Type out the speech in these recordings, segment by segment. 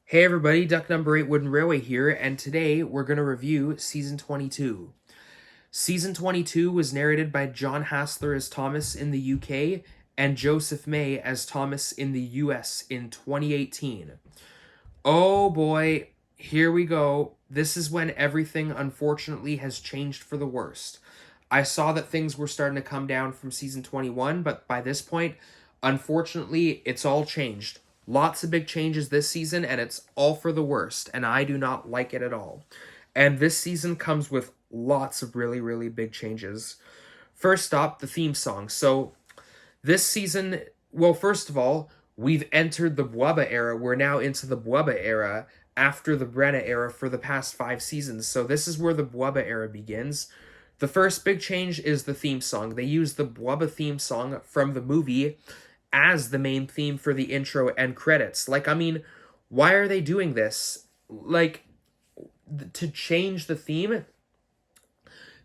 Hey everybody, Duck Number 8 Wooden Railway here, and today we're going to review Season 22. Season 22 was narrated by John Hassler as Thomas in the UK and Joseph May as Thomas in the US in 2018. Oh boy, here we go. This is when everything unfortunately has changed for the worst. I saw that things were starting to come down from Season 21, but by this point, unfortunately, it's all changed. Lots of big changes this season, and it's all for the worst, and I do not like it at all. And this season comes with lots of really, really big changes. First up, the theme song. So, this season, well, first of all, we've entered the Bwubba era. We're now into the Bwubba era after the Brenna era for the past 5 seasons. So, this is where the Bwubba era begins. The first big change is the theme song. They use the Bwubba theme song from the movie as the main theme for the intro and credits. Like, I mean, why are they doing this? Like, to change the theme?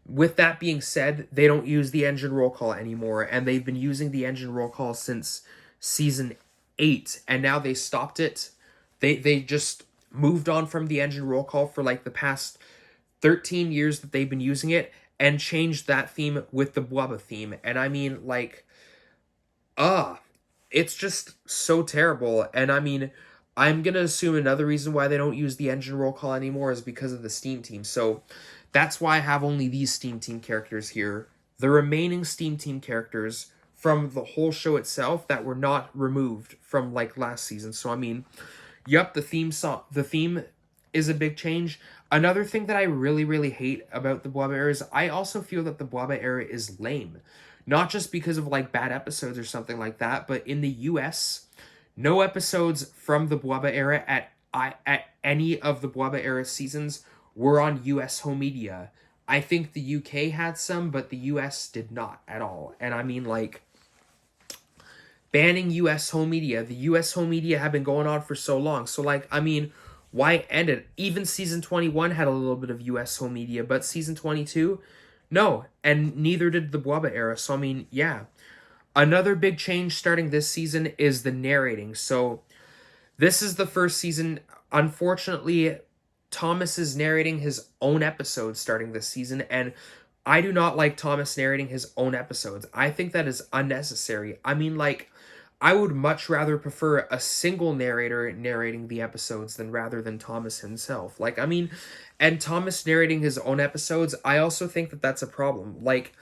With that being said, they don't use the engine roll call anymore, and they've been using the engine roll call since season 8, and now they stopped it. They just moved on from the engine roll call for like the past 13 years that they've been using it, and changed that theme with the Bwubba theme. And I mean, like, it's just so terrible. And I mean, I'm gonna assume another reason why they don't use the engine roll call anymore is because of the Steam Team. So that's why I have only these Steam Team characters here. The remaining Steam Team characters from the whole show itself that were not removed from like last season. So I mean, yep, the theme is a big change. Another thing that I really, really hate about the Bwubba era is I also feel that the Bwubba era is lame. Not just because of like bad episodes or something like that, but in the US, no episodes from the Bwubba era at any of the Bwubba era seasons were on US home media. I think the UK had some, but the US did not at all. And I mean, like, banning US home media. The US home media have been going on for so long. So, like, I mean, why end it? Even season 21 had a little bit of US home media, but season 22, no. And neither did the Bwubba era. So, I mean, yeah. Another big change starting this season is the narrating. So, this is the first season. Unfortunately, Thomas is narrating his own episodes starting this season, and I do not like Thomas narrating his own episodes. I think that is unnecessary. I mean, like, I would much rather prefer a single narrator narrating the episodes than rather than Thomas himself. Like, I mean, and Thomas narrating his own episodes, I also think that that's a problem. Like,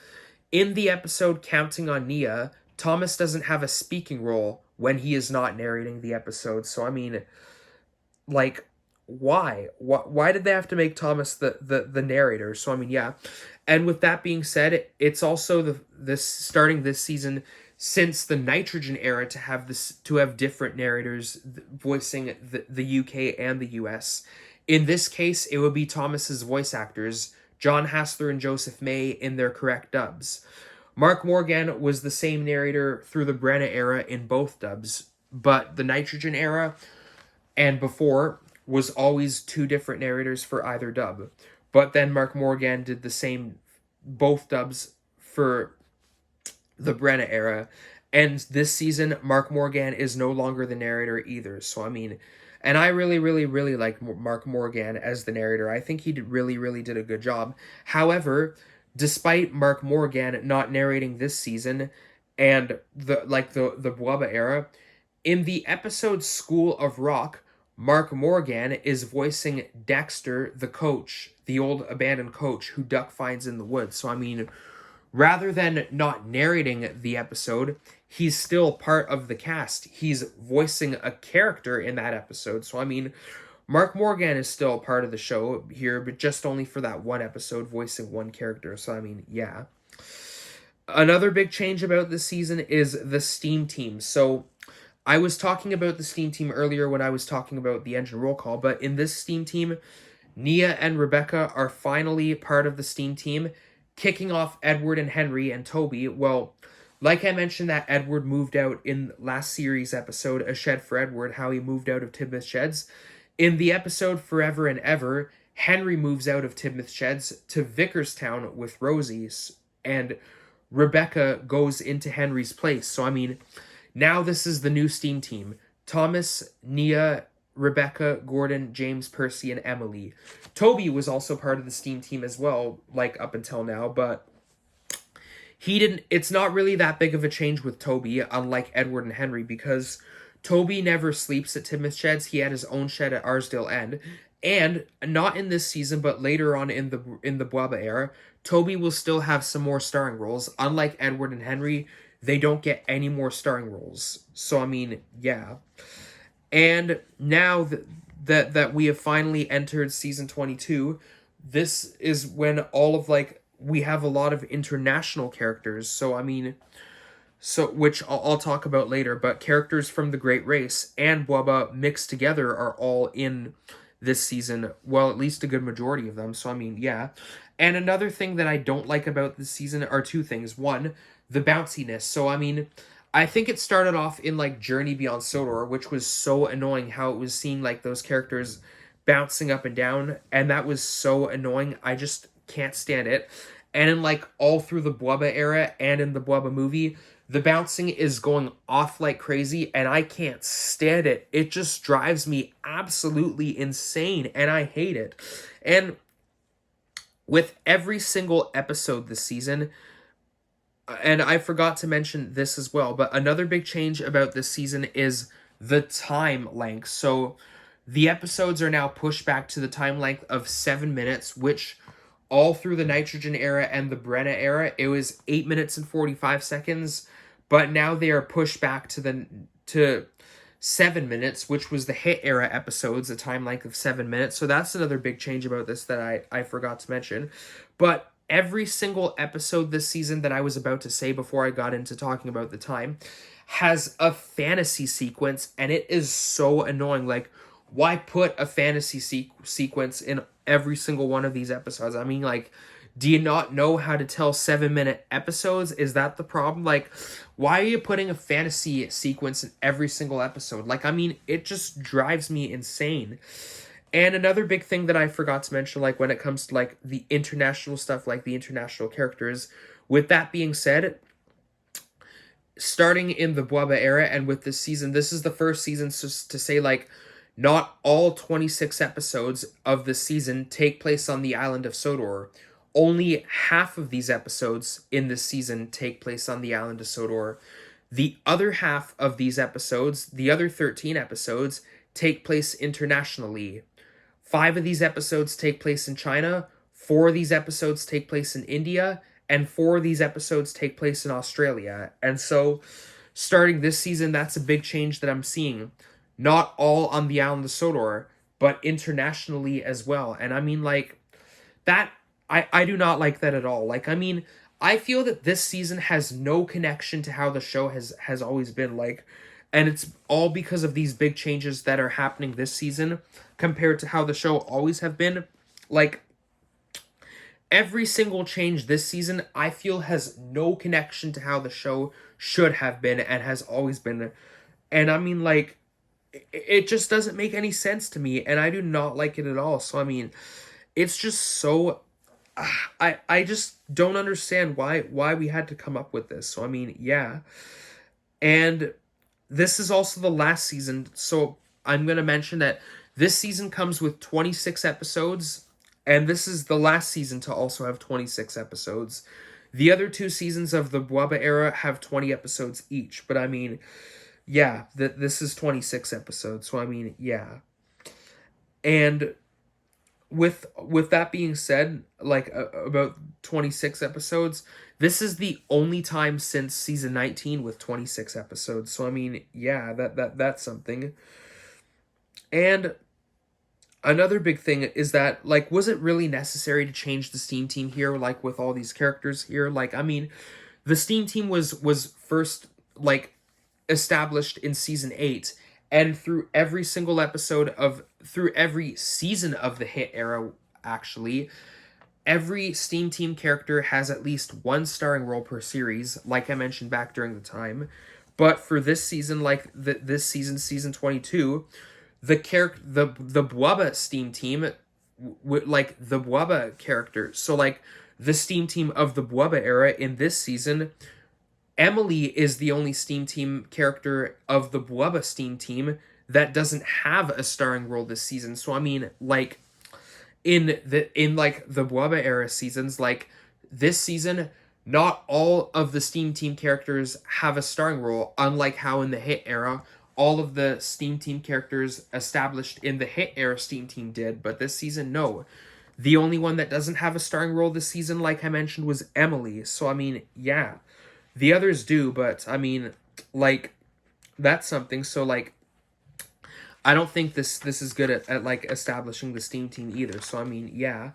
in the episode Counting on Nia, Thomas doesn't have a speaking role when he is not narrating the episode. So, I mean, like, why did they have to make Thomas the narrator? So I mean, yeah. And with that being said, it's also this starting this season since the Nitrogen era to have different narrators voicing the UK and the US. In this case, it would be Thomas's voice actors, John Hassler and Joseph May, in their correct dubs. Mark Morgan was the same narrator through the Brenna era in both dubs, but the Nitrogen era and before was always two different narrators for either dub. But then Mark Morgan did the same, both dubs for the Brenna era. And this season, Mark Morgan is no longer the narrator either. So, I mean, and I really, really, really like Mark Morgan as the narrator. I think he really did a good job. However, despite Mark Morgan not narrating this season and the Bwubba era, in the episode School of Rock, Mark Morgan is voicing Dexter, the coach, the old abandoned coach who Duck finds in the woods. So, I mean, rather than not narrating the episode, he's still part of the cast. He's voicing a character in that episode. So, I mean, Mark Morgan is still part of the show here, but just only for that one episode, voicing one character. So, I mean, yeah. Another big change about this season is the Steam Team. So, I was talking about the Steam Team earlier when I was talking about the engine roll call, but in this Steam Team, Nia and Rebecca are finally part of the Steam Team, kicking off Edward and Henry and Toby. Well, like I mentioned that Edward moved out in last series episode, A Shed for Edward, how he moved out of Tidmouth Sheds. In the episode Forever and Ever, Henry moves out of Tidmouth Sheds to Vickerstown with Rosie, and Rebecca goes into Henry's place. So, I mean, now this is the new Steam Team. Thomas, Nia, Rebecca, Gordon, James, Percy, and Emily. Toby was also part of the Steam team as well, like up until now, but he didn't. It's not really that big of a change with Toby, unlike Edward and Henry, because Toby never sleeps at Tidmouth Sheds. He had his own shed at Arsdale End, and not in this season, but later on in the Bwaba era, Toby will still have some more starring roles. Unlike Edward and Henry, they don't get any more starring roles. So I mean, yeah. And now that we have finally entered season 22, this is when all of like we have a lot of international characters. So I mean, so which I'll talk about later, but characters from the Great Race and Bwaba mixed together are all in this season. Well, at least a good majority of them. So I mean, yeah. And another thing that I don't like about this season are two things. One, the bounciness. So I mean, I think it started off in like Journey Beyond Sodor, which was so annoying how it was seeing like those characters bouncing up and down, and that was so annoying. I just can't stand it. And in like all through the Bwaba era and in the Bwaba movie, the bouncing is going off like crazy, and I can't stand it. It just drives me absolutely insane, and I hate it. And with every single episode this season, and I forgot to mention this as well, but another big change about this season is the time length. So the episodes are now pushed back to the time length of 7 minutes, which all through the Nitrogen era and the Brenna era, it was 8 minutes and 45 seconds. But now they are pushed back to 7 minutes, which was the Hit era episodes, a time length of 7 minutes. So that's another big change about this that I forgot to mention. But every single episode this season that I was about to say before I got into talking about the time has a fantasy sequence, and it is so annoying. Like, why put a fantasy sequence in every single one of these episodes? I mean, like, do you not know how to tell 7-minute episodes? Is that the problem? Like, why are you putting a fantasy sequence in every single episode? Like, I mean, it just drives me insane. And another big thing that I forgot to mention, like when it comes to like the international stuff, like the international characters, with that being said, starting in the Bwaba era and with this season, this is the first season to say like not all 26 episodes of the season take place on the island of Sodor. Only half of these episodes in this season take place on the island of Sodor. The other half of these episodes, the other 13 episodes, take place internationally. 5 of these episodes take place in China, 4 of these episodes take place in India, and 4 of these episodes take place in Australia. And so, starting this season, that's a big change that I'm seeing. Not all on the island of Sodor, but internationally as well. And I mean, like, that, I do not like that at all. Like, I mean, I feel that this season has no connection to how the show has always been. Like, and it's all because of these big changes that are happening this season compared to how the show always have been. Like, every single change this season, I feel has no connection to how the show should have been and has always been. And I mean, like, it just doesn't make any sense to me, and I do not like it at all. So, I mean, it's just so... I just don't understand why we had to come up with this. So, I mean, yeah. And this is also the last season, so I'm going to mention that this season comes with 26 episodes, and this is the last season to also have 26 episodes. The other 2 seasons of the Bwaba era have 20 episodes each, but I mean, yeah, this is 26 episodes, so I mean, yeah. And with that being said, like about 26 episodes, this is the only time since season 19 with 26 episodes. So I mean, yeah, that's something. And another big thing is that, like, was it really necessary to change the Steam team here, like with all these characters here? Like, I mean, the Steam team was first like established in season 8, and through every single through every season of the Hit era, actually, every Steam Team character has at least one starring role per series, like I mentioned back during the time. But for this season, like this season, season 22, the Bwaba Steam Team, like the Bwaba character, so like the Steam Team of the Bwaba era in this season, Emily is the only Steam Team character of the Bwaba Steam Team that doesn't have a starring role this season. So I mean, like in like the Boba era seasons, like this season, not all of the Steam Team characters have a starring role, unlike how in the Hit era, all of the Steam Team characters established in the Hit era Steam Team did, but this season, no. The only one that doesn't have a starring role this season, like I mentioned, was Emily. So, I mean, yeah. The others do, but, I mean, like, that's something. So, like, I don't think this is good at like, establishing the Steam Team either. So, I mean, yeah.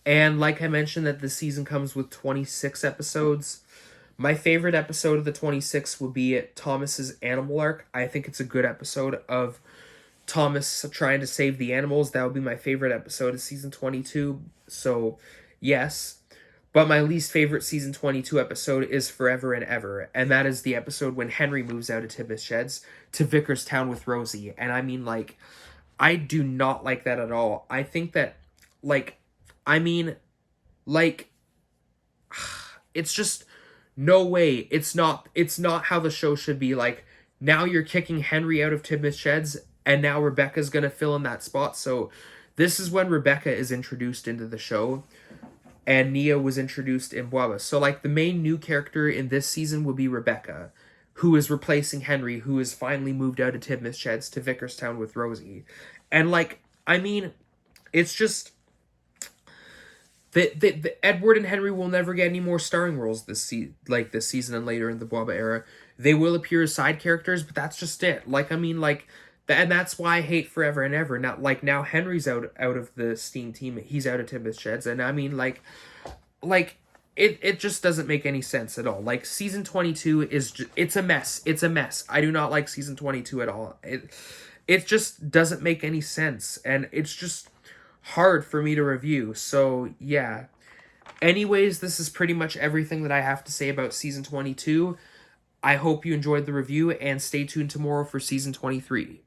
And like I mentioned, that this season comes with 26 episodes. My favorite episode of the 26 would be Thomas's animal arc. I think it's a good episode of Thomas trying to save the animals. That would be my favorite episode of season 22. So, yes. But my least favorite season 22 episode is Forever and Ever. And that is the episode when Henry moves out of Tibbetts Sheds to Vickerstown with Rosie. And I mean, like, I do not like that at all. I think that, like, I mean, like, it's just no way. It's not how the show should be. Like, now you're kicking Henry out of Tibbetts Sheds, and now Rebecca's gonna fill in that spot. So this is when Rebecca is introduced into the show, and Nia was introduced in Boba. So like the main new character in this season will be Rebecca, who is replacing Henry, who has finally moved out of Tibbetts Sheds to Vickerstown with Rosie. And like, I mean, it's just the Edward and Henry will never get any more starring roles this season and later in the Boba era. They will appear as side characters, but that's just it. Like, I mean, like, and that's why I hate Forever and Ever. Now Henry's out of the Steam Team. He's out of Tibbetts Sheds, and I mean, like it just doesn't make any sense at all. Like, season 22 it's a mess. It's a mess. I do not like season 22 at all. It just doesn't make any sense, and it's just hard for me to review. So yeah. Anyways, this is pretty much everything that I have to say about season 22. I hope you enjoyed the review, and stay tuned tomorrow for season 23.